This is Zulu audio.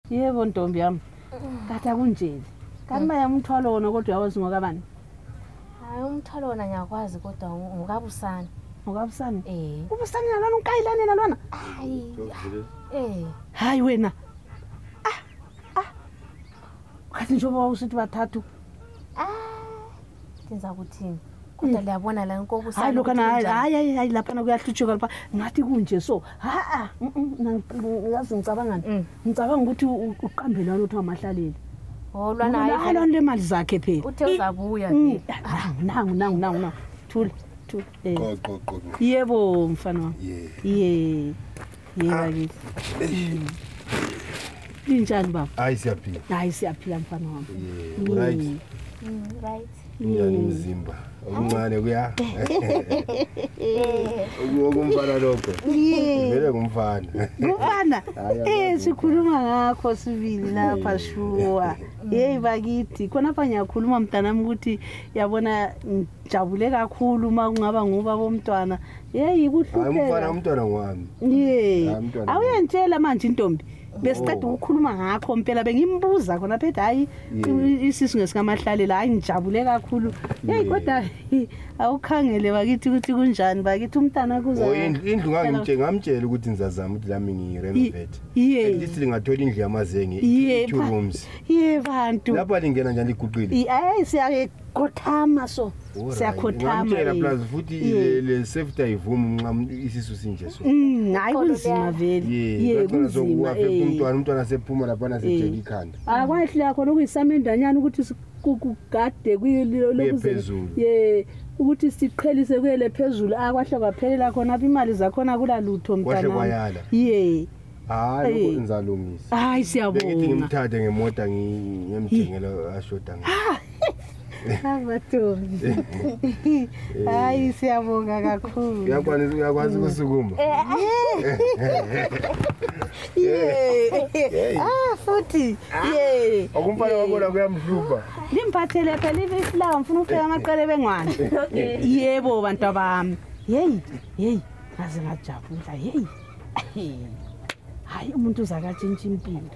Yebo ntombi yami. Kade akunjeni. Kanti manje umthwalo wona kodwa uyawazi ngokabani? Hayi umthwalo wona ngiyakwazi kodwa ngokabusana. Ngokabusana? Ubusana nalona unkayilane nalona? Hayi. Hayi wena. Kathi njengoba usithi bathathu. Kenza ukuthini? Kodwa liyabona la inkobusana. Hayi lokho hayi lapha kuyahlutshuka lapha ngathi kunje so. Ngazi ngicabangani? Ngicabanga ukuthi uqambelana uthi amahlaleli. Lwana hayi lona lemali zakhe phela. Uthe uzabuya ke. Nangu. Thula. Qo. Yebo mfana wami. Yebo kithi. Linjani baba? Hayi siyaphila. Hayi siyaphila mfana wami. Right. Right. Unyani umzimba. Omncane kuya. Ukumfana lokho. Vele kumfana. Ngumfana. Sikhuluma ngakho sibili lapha shuwa. Hey bakithi khona apha ngiyakhuluma mntanami ukuthi yabona ngijabule kakhulu uma kungaba nguba bomntwana. Hey kuhlupheka. Umntwana ngwami. Awuyantshela manje intombi. Besiceda ukukhuluma ngakho impela bengimbuza khona phethe hayi isisu ngesikamahlalela hayi ngijabule kakhulu. Hey kodwa awukhangele bakithi ukuthi kunjani bakithi umntana kuza. Indlu ngamtshela ukuthi ngizazama ukuthi lami ngirenovate. Lithi lingathola indlu yamazenge 2 rooms. Bantu. Lapha lingena njani liguqile? Hayi siyakothama so. Siyakhothama. Ngitshela plus futhi le safety ayivumi nxa isisu sinje so. Hayi kunzima vele. Kunzima. Umntwana sephuma lapha nasejeli ikhanda. Akwahle yakho lokuyisamendanyana ukuthi kugade kuyilokuphezulu. Ukuthi siqhelise kuyele phezulu akwahle kwaphelela khona apha imali zakhona kula lutho mntana. Kwahle kwayala. Lokho ngizalungisa. Hayi siyabonga. Ngithi ngimthathe ngemota ngiyemthengela ashoda ngayo. Abatombi. Hayi siyabonga kakhulu. Uyakwazi ukusukuma. Futhi. Akumfana wakona kuyamhlupha. Limphathele phela iflower ngifuna upheka amaqele bengwane. Yebo bantu bami. Hey. Ngaze ngajabula. Hayi umuntu uzakatshintsha impilo.